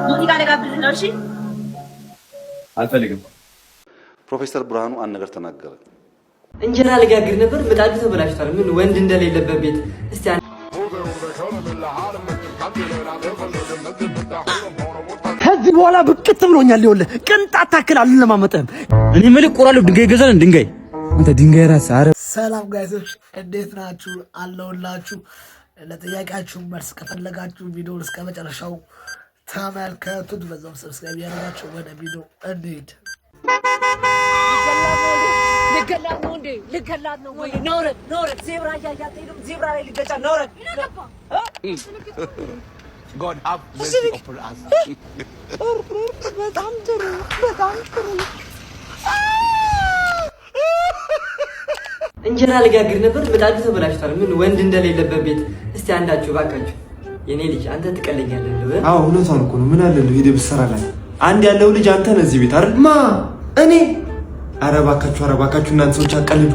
ሙዚቃ ልጋብዝ ነው። እሺ አልፈልግም። ፕሮፌሰር ብርሃኑ አንድ ነገር ተናገረ። እንጀራ ልጋግር ነበር ምጣዱ ተበላሽቷል። ምን ወንድ እንደሌለበት ቤት እስቲ ከዚህ በኋላ ብቅት ብሎኛል። ይኸውልህ ቅንጣት ታክል አልለማመጥህም። እኔ መልክ ቆራለሁ። ድንጋይ ገዛን ድንጋይ አንተ ድንጋይ ራስ አረ ሰላም ጋይሶች እንዴት ናችሁ? አለሁላችሁ። ለጥያቄያችሁ መልስ ከፈለጋችሁ ቪዲዮውን እስከ መጨረሻው ተመልከቱት። በዛውም ሰብስክራይብ ያደርጋችሁ ወደ ቪዲዮ እንሂድ። ልገላት ነው ወይ? ኖረት ዜብራ እያያት ሄዱ። ዜብራ ላይ ልገጫ ኖረት God have mercy upon us. በጣም ጥሩ በጣም ጥሩ። እንጀራ ልጋግር ነበር ምጣዱ ተበላሽቷል። ምን ወንድ እንደሌለበት ቤት እስቲ አንዳችሁ ባካችሁ። የኔ ልጅ አንተ ትቀለኛለህ። አዎ እውነቷን እኮ ነው። ምን አለ ነው ሄደህ ብትሰራላት። አንድ ያለው ልጅ አንተ ነህ እዚህ ቤት አይደል? ማ እኔ ኧረ እባካችሁ እናንተ ሰዎች አቀልዱ።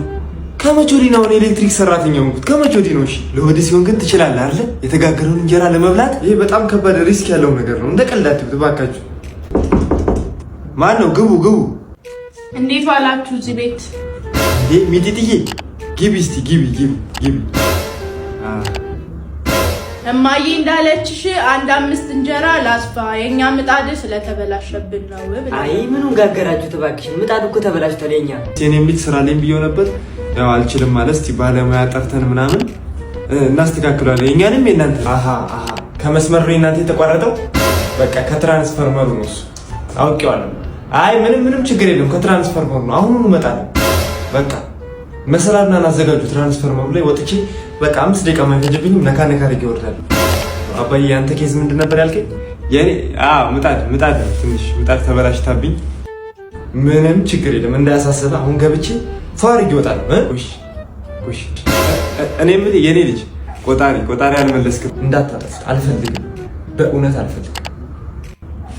ከመቼ ወዲህ ነው ኤሌክትሪክ ሰራተኛ ሆንኩት? ከመቼ ወዲህ ነው? እሺ ለወደ ሲሆን ግን ትችላለህ አይደል? የተጋገረውን እንጀራ ለመብላት ይሄ በጣም ከባድ ሪስክ ያለው ነገር ነው። እንደ ቀልድ አትብት እባካችሁ። ማን ነው? ግቡ። እንዴት ዋላችሁ እዚህ ቤት? ሚጢጥዬ ግቢ እስቲ ግቢ። እማዬ እንዳለችሽ አንድ 5 እንጀራ ላስፋ የኛ ምጣድ ስለተበላሸብን ነው ብለህ። አይ ምኑን ጋገራችሁ ተባክሽ? ምጣዱ እኮ ተበላሽቷል። የኛ እኔ የሚል ስራ ላይ ብየው ነበር። ያው አልችልም ማለት እስቲ ባለሙያ ጠርተን ምናምን እናስተካክላለን። የኛንም የእናንተ ከመስመር ነው እናንተ የተቋረጠው። በቃ ከትራንስፈርመሩ ነው እሱ አውቄዋለሁ። አይ ምንም ችግር የለም። ከትራንስፈርመሩ ነው አሁኑኑ እመጣለሁ። በቃ መሰላልና አዘጋጁ። ትራንስፈርመሩ ላይ ወጥቼ በቃ 5 ደቂቃ ማይፈጅብኝም። ነካ አድርጌ እወርዳለሁ። አባዬ አንተ ኬዝ ምንድን ነበር ያልከኝ? የኔ ምጣድ ትንሽ ምጣድ ተበላሽታብኝ። ምንም ችግር የለም እንዳያሳስብህ። አሁን ገብቼ ፋርግ ይወጣል። እሺ እኔ ምን የኔ ልጅ ቆጣሪ አልመለስክም። እንዳታጠፍ አልፈልግም። በእውነት አልፈልግም።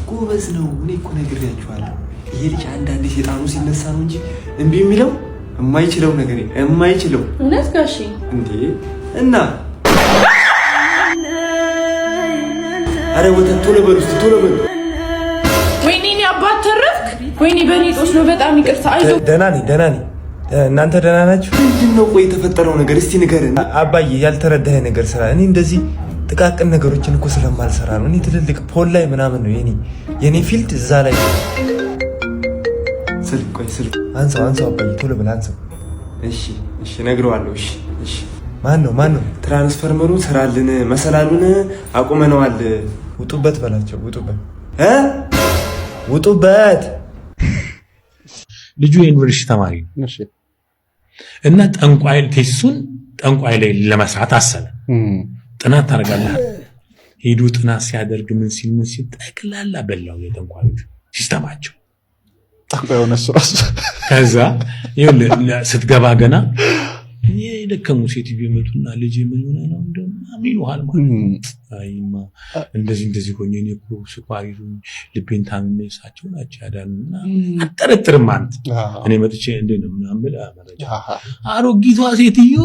ጎበዝ ነው። እኔ እኮ ነግሬያችኋለሁ። ይሄ ልጅ አንዳንዴ ሴጣኑ ሲነሳ ነው እንጂ እምቢ የሚለው የማይችለው ነገር የማይችለው እውነት ጋሺ እንዴ እና አረ ወተት ቶሎ በሉ። ወይኔ አባት ተረፍክ። ወይኔ በኔ ጦስ ነው። በጣም ይቅርታ። አይዞህ። ደህና ነኝ። እናንተ ደህና ናችሁ? ምንድነው ቆይ የተፈጠረው ነገር እስቲ ንገረን። አባዬ ያልተረዳኸኝ ነገር ስራ። እኔ እንደዚህ ጥቃቅን ነገሮችን እኮ ስለማልሰራ ነው። እኔ ትልልቅ ፖል ላይ ምናምን ነው የኔ ፊልድ እዛ ላይ። ስልክ አንሳው አባዬ ቶሎ ብለህ አንሳው። እሺ እነግረዋለሁ። እሺ ማን ነው? ትራንስፈርመሩን ስራልን፣ መሰላሉን አቁመነዋል። ውጡበት በላቸው። ውጡበት። ልጁ የዩኒቨርሲቲ ተማሪ ነው እና ጠንቋይ ላይ ለመስራት አሰበ። ጥናት ታደርጋለህ። ሄዱ ጥናት ሲያደርግ ምን ሲል ጠቅላላ በላው የጠንቋዮች ሲስተማቸው። ከዛ ስትገባ ገና የደከሙ ሴትዮ ይመጡና ልጅ ምን ሆነ ነው እንደምን ይሉሃል ማለት አይማ እንደዚህ ሆኜ እኔ እኮ ስኳር ይዞኝ ልቤን ታምሜ እሳቸው ናቸው ያዳኑና አጠረጥርም አንተ እኔ መጥቼ እንደምን ምናምን ብላ መረጃ አሮጊቷ ሴትዮ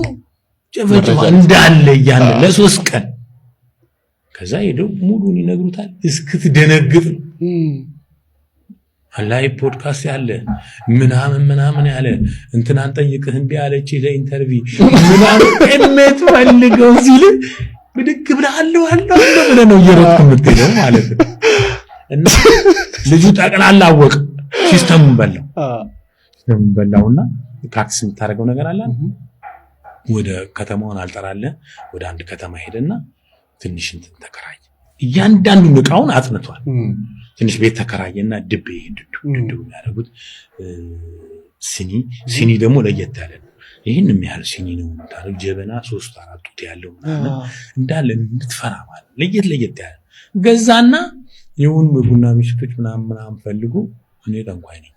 ጨፈጨፋ እንዳለ ያን ለ3 ቀን። ከዛ ሄደው ሙሉን ይነግሩታል እስክትደነግጥ ነው። አላይ ፖድካስት ያለ ምናምን ያለ እንትናን ጠይቅህ እንዴ አለች ለኢንተርቪው ምናምን ፈልገው ሲል ብድግ ብለህ አለው ብለህ ነው እየሮጥክ የምትሄደው ማለት ነው። እና ልጁ ጠቅላላ አወቅ ሲስተሙን በላውና ፕራክቲስ የምታደርገው ነገር አለ። ወደ ከተማውን አልጠራለ ወደ አንድ ከተማ ሄደና ትንሽ እንትን ተከራየ። እያንዳንዱን እቃውን አጥንቷል። ትንሽ ቤት ተከራየና ድቤ ያደረጉት ሲኒ ደግሞ ለየት ያለ ነው። ይሄን የሚያህል ሲኒ ነው ታረግ ጀበና 3-4 ጡት ያለው ማለት እንዳለ እንድትፈራ ማለት ለየት ያለ ገዛና የውን ቡና ሚስቶች ምናምን ፈልጉ። እኔ ጠንቋይ ነኝ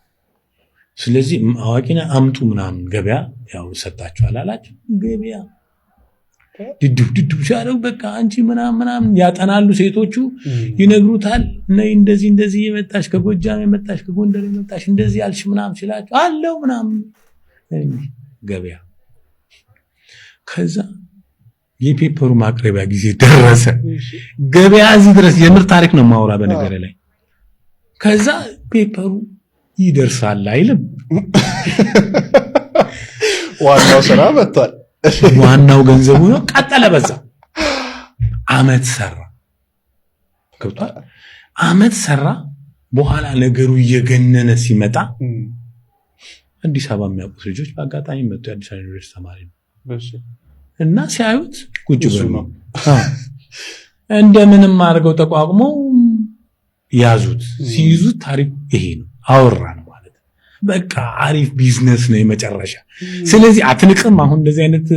ስለዚህ አዋቂና አምጡ ምናምን ገበያ ያው ሰጣችኋል አላችሁ። ገበያ ድዱ ሻለው በቃ አንቺ ምናምን ያጠናሉ ሴቶቹ ይነግሩታል። ነይ እንደዚህ የመጣሽ ከጎጃም የመጣሽ ከጎንደር የመጣሽ እንደዚህ ያልሽ ምናምን ሲላችሁ አለው ምናምን ገበያ። ከዛ የፔፐሩ ማቅረቢያ ጊዜ ደረሰ። ገበያ እዚህ ድረስ የምር ታሪክ ነው ማውራ በነገር ላይ። ከዛ ፔፐሩ ይደርሳል አይልም። ዋናው ስራ መጥቷል። ዋናው ገንዘቡ ነው። ቀጠለ በዛ አመት ሰራ። ገብቷል። አመት ሰራ። በኋላ ነገሩ እየገነነ ሲመጣ አዲስ አበባ የሚያውቁት ልጆች በአጋጣሚ መጡ። የአዲስ አበባ ዩኒቨርሲቲ ተማሪ ነው እና ሲያዩት ቁጭ ብሎ እንደምንም አድርገው ተቋቁመው ያዙት። ሲይዙት ታሪክ ይሄ ነው። አወራ ነው ማለት በቃ አሪፍ ቢዝነስ ነው የመጨረሻ። ስለዚህ አትንቅም። አሁን እንደዚህ አይነት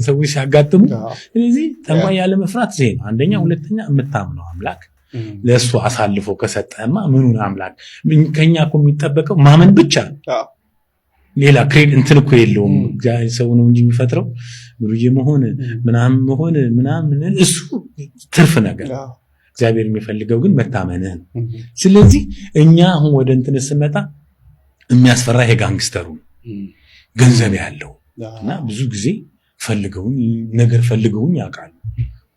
ሰዎች ሲያጋጥሙ ስለዚህ ጠንቋይ ያለ መፍራት ዘይ ነው አንደኛ። ሁለተኛ የምታምነው አምላክ ለሱ አሳልፎ ከሰጠማ ምኑን አምላክ ከኛ እኮ የሚጠበቀው ማመን ብቻ ነው። ሌላ ክሬድ እንትን እኮ የለውም። ሰው ነው እንጂ የሚፈጥረው ብሩዬ መሆን ምናምን እሱ ትርፍ ነገር። እግዚአብሔር የሚፈልገው ግን መታመንህ ነው። ስለዚህ እኛ አሁን ወደ እንትን ስመጣ የሚያስፈራ ይሄ ጋንግስተሩ ገንዘብ ያለው እና ብዙ ጊዜ ፈልገውኝ ያውቃሉ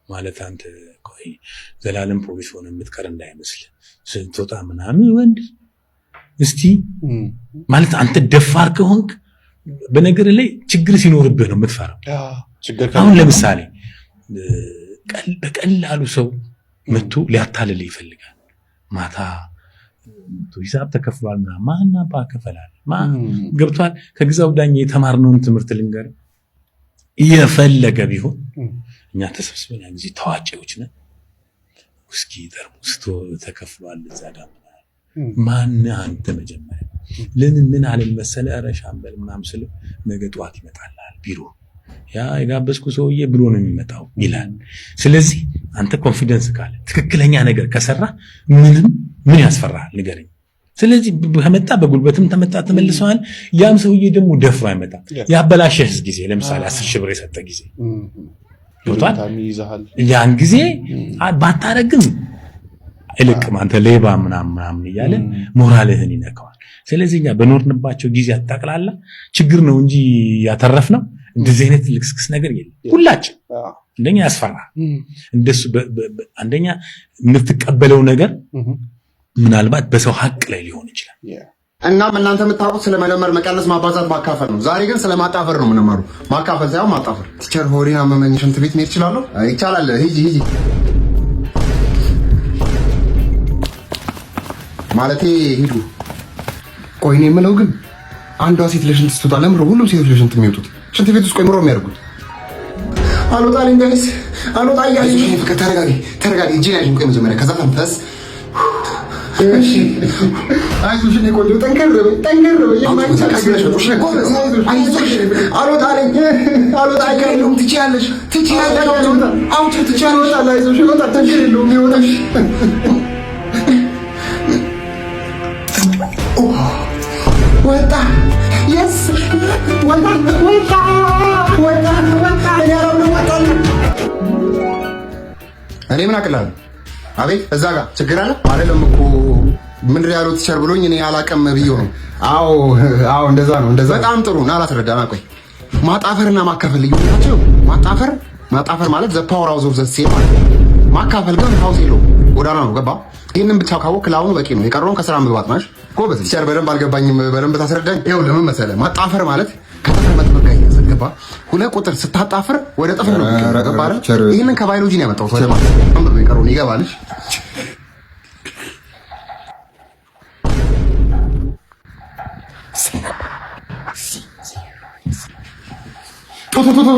ማለት አንተ ቆይ ዘላለም ፖሊስ ሆነ የምትቀር እንዳይመስል ስትወጣ ምናምን ወንድ እስቲ ማለት አንተ ደፋር ከሆንክ በነገር ላይ ችግር ሲኖርብህ ነው የምትፈራው። አሁን ለምሳሌ በቀላሉ ሰው መጥቶ ሊያታልል ይፈልጋል። ማታ ሂሳብ ተከፍሏል ማና ባከፈላል ገብቷል። ከግዛው ዳኛ የተማርነውን ትምህርት ልንገር እየፈለገ ቢሆን እኛ ተሰብስበን ያን ጊዜ ታዋቂዎች ነን። ውስኪ ጠርሙስ ተከፍሏል እዛ ጋር ማን አንተ መጀመሪያ ምን አለ መሰለ አረሻምበል ምናምን ስለ ነገ ጧት ይመጣልሃል ቢሮ ያ የጋበዝኩ ሰውዬ ብሎ ነው የሚመጣው ይላል። ስለዚህ አንተ ኮንፊደንስ ካለ ትክክለኛ ነገር ከሰራ ምን ያስፈራል ንገረኝ። ስለዚህ ከመጣ በጉልበትም ተመጣ ተመልሰዋል። ያም ሰውዬ ደግሞ ደፍሮ አይመጣ ያበላሸህስ ጊዜ ለምሳሌ 10,000 ብር የሰጠ ጊዜ ቶታል ያን ጊዜ ባታረግም እልቅም አንተ ሌባ ምናምን እያለ ሞራልህን ይነካዋል። ስለዚህ እኛ በኖርንባቸው ጊዜ አጣቅላላ ችግር ነው እንጂ ያተረፍነው እንደዚህ አይነት ልክስክስ ነገር የለም። ሁላችን እንደኛ ያስፈራ እንደሱ አንደኛ የምትቀበለው ነገር ምናልባት በሰው ሀቅ ላይ ሊሆን ይችላል። እናም እናንተ የምታውቁት ስለ መደመር፣ መቀነስ፣ ማባዛት፣ ማካፈል ነው። ዛሬ ግን ስለ ማጣፈር ነው የምንማሩ። ማካፈል ሳይሆን ማጣፈር። ቲቸር ሆዴን አመመኝ ሽንት ቤት መሄድ እችላለሁ? ይቻላል። ሂጂ ማለቴ ሂዱ። ቆይ እኔ የምለው ግን አንዷ ሴት ለሽንት ስትወጣ ለምሮ ሁሉም ሴቶች ለሽንት የሚወጡት ሽንት ቤት ውስጥ ቆይ ምሮ የሚያደርጉት አልወጣልኝ ጋይስ አልወጣ እያለኝ ፍቅር ተረጋጊ እጄን ያዥኝ ቆይ መጀመሪያ ከዛ ተንፈስ እሺ አይዞሽ እኔ ቆንጆ ጠንከር በይ አልወጣልኝ አይከሉም ትችያለሽ አውጪ ትችያለሽ አይዞሽ ወጣ ተንከር የለውም ይወጣሽ ወጣ የስ ወጣ እኔ ምን አቅላለሁ? አቤት እዛ ጋር ችግር አለ አይደለም እኮ ምን ያለው ቲቸር ብሎኝ እኔ አላቀም ብዬው ነው። አዎ እንደዛ ነው። በጣም ጥሩ ና ላስረዳና ቆይ ማጣፈርና ማካፈል ልዩ ናቸው። ማጣፈር ማለት ዘ ፓወር ሃውስ ኦፍ ዘ ሴል ማለት ማካፈል ግን ሃውስ ይሎ ጎዳና ነው። ገባ? ይሄንን ብቻ ካወቅ ላውኑ በቂ ነው። የቀረውን ከስራ መግባት ማሽ ጎበዝ። ቲቸር በደንብ አልገባኝም። በደንብ ታስረዳኝ። ይኸው ለምን መሰለህ ማጣፈር ማለት ከተፈር መጥበቅ ያያዘ ገባ? ሁለት ቁጥር ስታጣፍር ወደ ጥፍር ነው ገባ አይደል? ይሄንን ከባዮሎጂ ነው ያመጣሁት። ወደ ማለት አንብበው የቀረውን ይገባልሽ።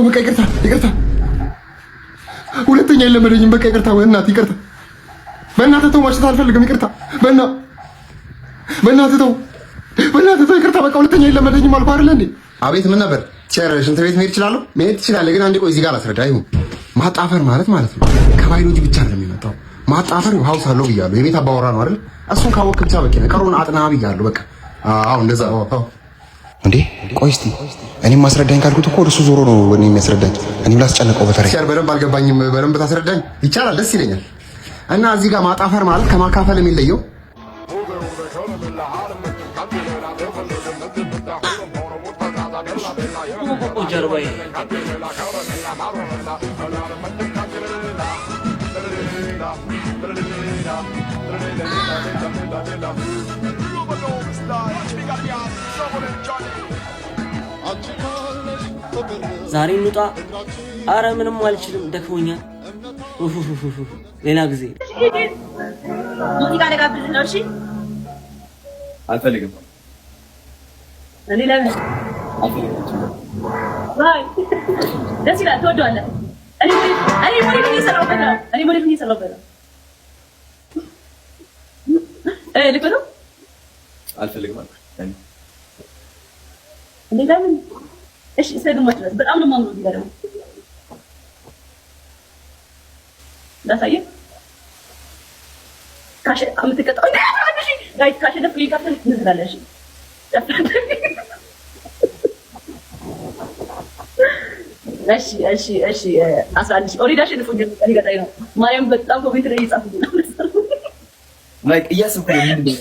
በቃ ይቅርታ ሁለተኛ የለመደኝም። በቃ ይቅርታ በእናትህ ይቅርታ። በእናትህ ተው ማሽተት አልፈልግም። ይቅርታ በእናትህ ተው ይቅርታ። በቃ ሁለተኛ የለመደኝም አልኩህ አይደል እንዴ? አቤት ምን ነበር? ቸር ሽንት ቤት መሄድ እችላለሁ? መሄድ ትችላለህ፣ ግን አንዴ ቆይ እዚህ ጋር ላስረዳ። ይሁን ማጣፈር ማለት ነው ከባዮሎጂ ብቻ ነው የሚመጣው። ማጣፈር ሃውስ አለው ብያለሁ። የቤት አባወራ ነው አይደል? እሱን ካወቅክ ብቻ በቂ ነው። ቀሩን አጥና ብያለሁ። በቃ አዎ እንደዛ እንዴ። ቆይ እስቲ እኔም ማስረዳኝ ካልኩት እኮ እሱ ዞሮ ነው እኔ የሚያስረዳኝ። እኔም ላስጨነቀው በተረይ ቸር በደንብ አልገባኝም። በደንብ ታስረዳኝ ይቻላል፣ ደስ ይለኛል። እና እዚህ ጋር ማጣፈር ማለት ከማካፈል የሚለየው ጀርባዬ ዛሬ እንውጣ። አረ ምንም አልችልም፣ ደክሞኛል። ሌላ ጊዜ ሙዚቃ ልጋብዝህ ነው። እሺ አልፈልግም። እኔ ለምን ባይ ደስ ይላል፣ ትወደዋለህ። እኔ ሞዴል እየሰራሁበት ነው። ልክ ነው። አልፈልግም አልኩ። እንዴ ለምን? እሺ ሰግሞት ድረስ በጣም ነው የማምነው። እዚህ ጋር ደግሞ ላሳየህ። የምትቀጣው ጋይስ ካሸነፍክ ሊካፈል እንዝላለሽ። እሺ 11 ኦሬዲ አሸንፎኛል። እኔ ገጣይ ነው። ማርያም በጣም ኮሜንት ላይ እየጻፉልኝ ነው። ላይክ እያሰብኩ ነው።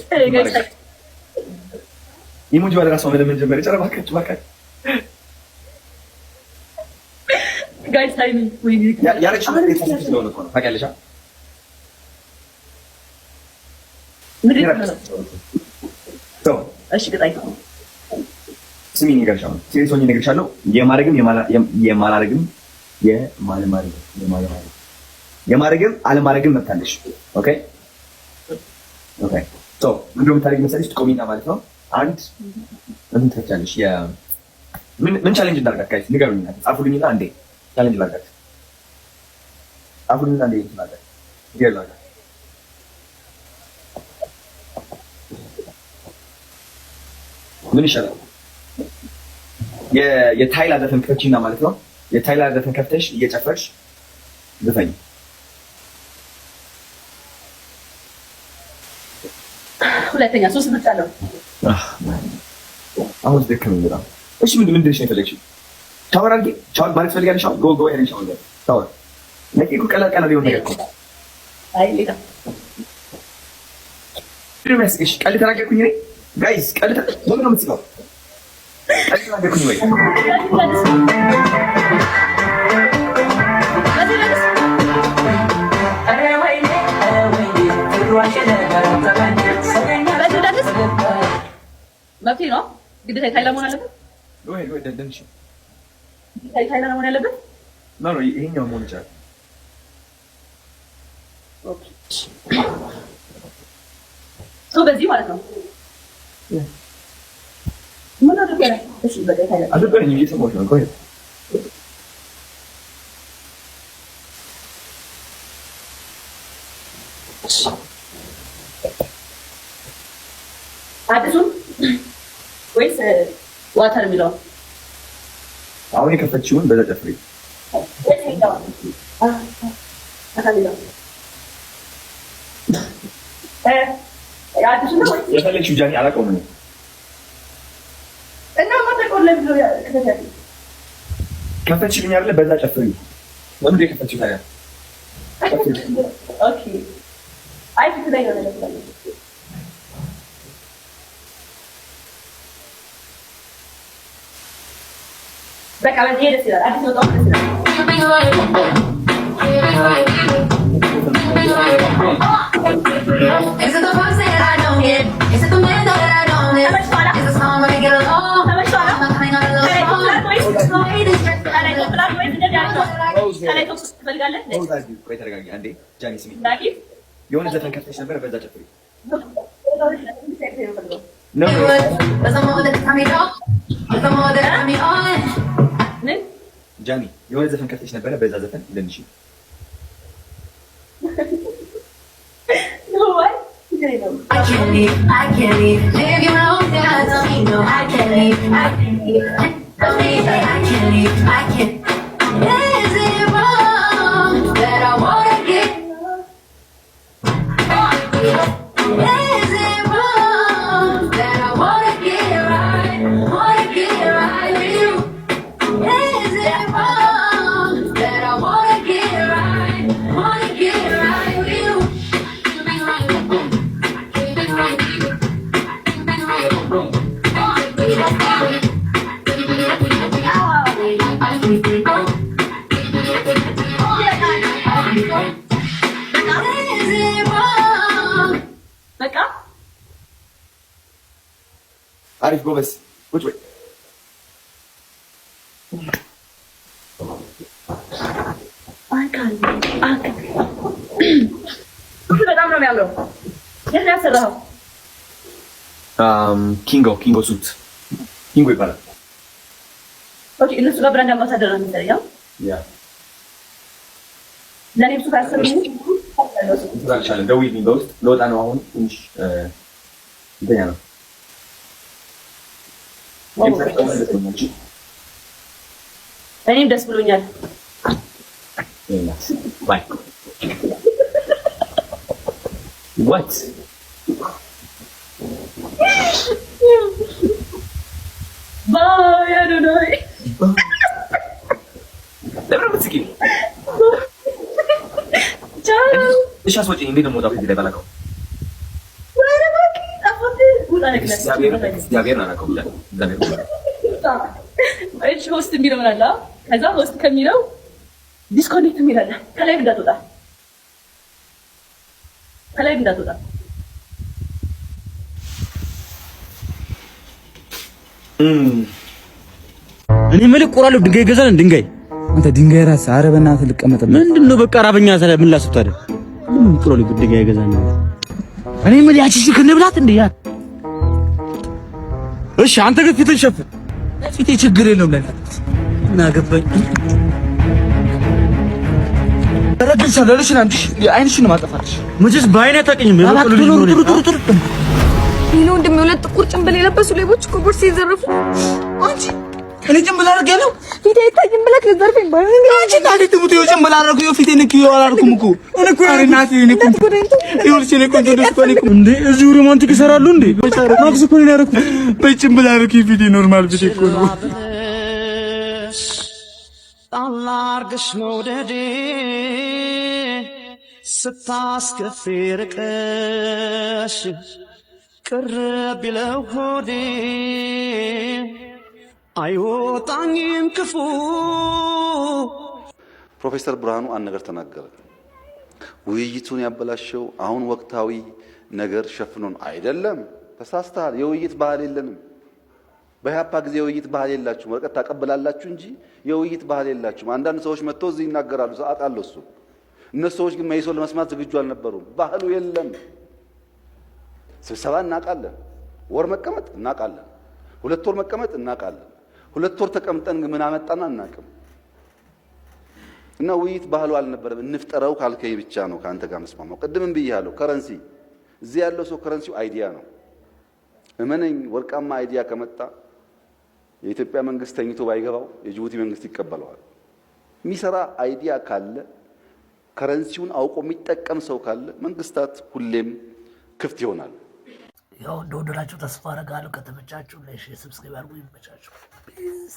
ኢሞጂ ባለ ራሱ መለመን ጀመረ። ጨረባ ከጭባካ ጋይስ ታይሚንግ ወይ ያለች ነገር የተሰጠች ነው እኮ ታውቂያለሽ። ምንድን ነው? እሺ ገጣይ ስሚኝ እነግርሻለሁ። ሲሪየስ ሆኜ እነግርሻለሁ። የማድረግም አለማድረግም መብት አለሽ። ኦኬ ሶ ምንድን ነው የምታደርጊው መሰለሽ? ትቆሚና ማለት ነው አንድ እንትን ትፈቻለሽ። ምን ቻሌንጅ እንዳደርጋት ጋይስ ንገሩኝና ጻፉልኝና አንዴ ቻሌንጅ ላድርጋት። ጻፉልኝና አንዴ እንትን ላድርጋት ይገርላል። ምን ይሻላል? የታይላ ዘፈን ከፍቺና ማለት ነው። የታይላ ዘፈን ከፍተሽ እየጨፈርሽ ዘፈኝ። ሁለተኛ ሶስት ብቻ ነው። አሁን ደከመኝ በጣም። እሺ ምንድን ነው የፈለግሽው? ሻወር አድርጊ። ሻወር ማለት ትፈልጊያለሽ? ሻወር ጎ ሄደን ሻወር ለቂ እኮ ቀላል ሊሆን ነገር እኮ። አይ ሌላ ምንድን ነው የሚያስቅሽ? ቀልድ ተናገርኩኝ እኔ ጋይስ? ቀልድ ምንድን ነው የምትስቀው? ቀልድ ተናገርኩኝ ወይ? መብቴ ነው። ግዴታ ታይላ መሆን አለበት። ወይ ደንሽ ታይላ መሆን አለበት። ነው ይሄኛው መሆን ይችላል። ኦኬ ሶ በዚህ ማለት ነው። ምን አድርገህ ነው? እሺ በቃ ታይላ አድርገኝ እየሰማሁሽ ነው። ቆይ አዲሱን ወይስ ዋተር የሚለው? አሁን የከፈችውን በዛ ጨፍሪ። የፈለግሽው ጃኒ አላውቀውም እኔ እና ማተቆለም ብሎ ከፈችልኝ አይደለ? በዛ ጨፍሪ። ወንድ የከፈችው ታዲያ ኦኬ። አይ ትክክለኛ ነው ማለት ነው። በቃ በዚህ ደስ ይላል። አዲስ ወጣው ደስ ይላል። ቆይ ተረጋጊ አንዴ። ጃኒ ስሚ፣ የሆነ ዘፈን ከፍተሽ ነበር፣ በዛ ጨፍሪ። ጃኒ የሆነ ዘፈን ከፍተሽ ነበረ፣ በዛ ዘፈን ለንሽ I can't leave, live your own life, tell me no, I can't leave, tell me that I can't leave, I can't. Is it wrong that I wanna get? Is it wrong that I wanna get right with you? Is it wrong that I wanna get right with you? I አሪፍ ጎበዝ። ቁጭ በይ። በጣም ነው የሚያምረው። የት ነው ያሰራኸው? ኪንጎ ሱት ኪንጎ ይባላል። ኦኬ እነሱ ጋር ብራንድ አምባሳደር ነው የሚሰራው። ያ ለኔ ብዙ ካሰሩኝ ትዛልሻለህ። ደውዪልኝ በውስጥ ለወጣ ነው አሁን ትንሽ እንተኛ ነው። እኔም ደስ ብሎኛል። ባይ What? Bye, I don't know. ለምን ምትስቂ? ቻው። እሺ አስወጪኝ። እንዴት ነው የምወጣው ከዚህ ላይ ባላውቀው? ወይኔ እባክህ ጠፋት። ውጣ ነግለህ እግዚአብሔር ናናቀው ብላ እሺ ሆስት የሚለው ምን አለ? ከዛ ሆስት ከሚለው ዲስኮኔክት የሚል አለ። ከላይ እንዳትወጣ ከላይ እንዳትወጣ። እኔ የምልህ ቆራለሁ። ድንጋይ ይገዛል። ድንጋይ አንተ ድንጋይ ራስህ። ኧረ በእናትህ ልቀመጥበት። ምንድን ነው በቃ ራበኛ ሰለ ምን ላስብ ታዲያ? ምን ቆራለሁ ድንጋይ ይገዛል። እኔ የምልህ ያቺ ሽክ እንብላት እንዴ ያ። እሺ አንተ ግን ፊትን ሸፍን። ፊቴ ችግር የለውም ለናት እና ገባኝ። ረድሻ ለልሽና እንዴ አይንሽን ማጠፋሽ መቼስ በአይኔ አታውቅኝም። የበቀሉ ልጅ ነው። ይሄ ነው እንደሚወለድ ጥቁር ጭንብል የለበሱ ሌቦች እኮ ቦርሳ ይዘርፉ። አንቺ እኔ ጭንብል አድርጌ ነው ፊቴ አይታይም ብለህ ልዘርፈኝ ባይሆን እንዴ? አንቺ ታዲያ ትሙት ጭንብል አድርጌ ፊቴ ንክዮ አላልኩም እኮ እኔ እኮ እናቴ እኔ እኮ ይኸውልሽ እኔ እኮ እንዴ እዚሁ ሮማንቲክ ይሰራሉ እንዴ? ማክስ እኮ ነው ያደረኩት። በጭንብል አድርጌ ፊቴ ኖርማል ፊቴ እኮ ነው። አላርግሽ መውደዴ ስታስከፊ ርቀሽ ቅርብ ቢለው ሆዴ አይወጣኝም ክፉ። ፕሮፌሰር ብርሃኑ አንድ ነገር ተናገረ። ውይይቱን ያበላሸው አሁን ወቅታዊ ነገር ሸፍኖን አይደለም። ተሳስተሃል። የውይይት ባህል የለንም። በኢህአፓ ጊዜ የውይይት ባህል የላችሁም። ወረቀት ታቀብላላችሁ እንጂ የውይይት ባህል የላችሁም። አንዳንድ ሰዎች መጥተው እዚህ ይናገራሉ። አውቃለሁ እሱ። እነሱ ሰዎች ግን መይሶን ለመስማት ዝግጁ አልነበሩም። ባህሉ የለም። ስብሰባ እናውቃለን። ወር መቀመጥ እናውቃለን። 2 ወር መቀመጥ እናውቃለን። 2 ወር ተቀምጠን ምን አመጣና አናውቅም። እና ውይይት ባህሉ አልነበረም። እንፍጠረው ካልከኝ ብቻ ነው ካንተ ጋር መስማማው። ቅድምም ብያለሁ። ከረንሲ እዚህ ያለው ሰው ከረንሲው አይዲያ ነው። እመነኝ፣ ወርቃማ አይዲያ ከመጣ የኢትዮጵያ መንግስት ተኝቶ ባይገባው የጅቡቲ መንግስት ይቀበለዋል። የሚሰራ አይዲያ ካለ ከረንሲውን አውቆ የሚጠቀም ሰው ካለ መንግስታት ሁሌም ክፍት ይሆናል። ያው እንደወደዳችሁ ተስፋ አደርጋለሁ። ከተመቻችሁ ላይክ፣ ሰብስክራይብ አድርጉ። ይመቻችሁ። ፒስ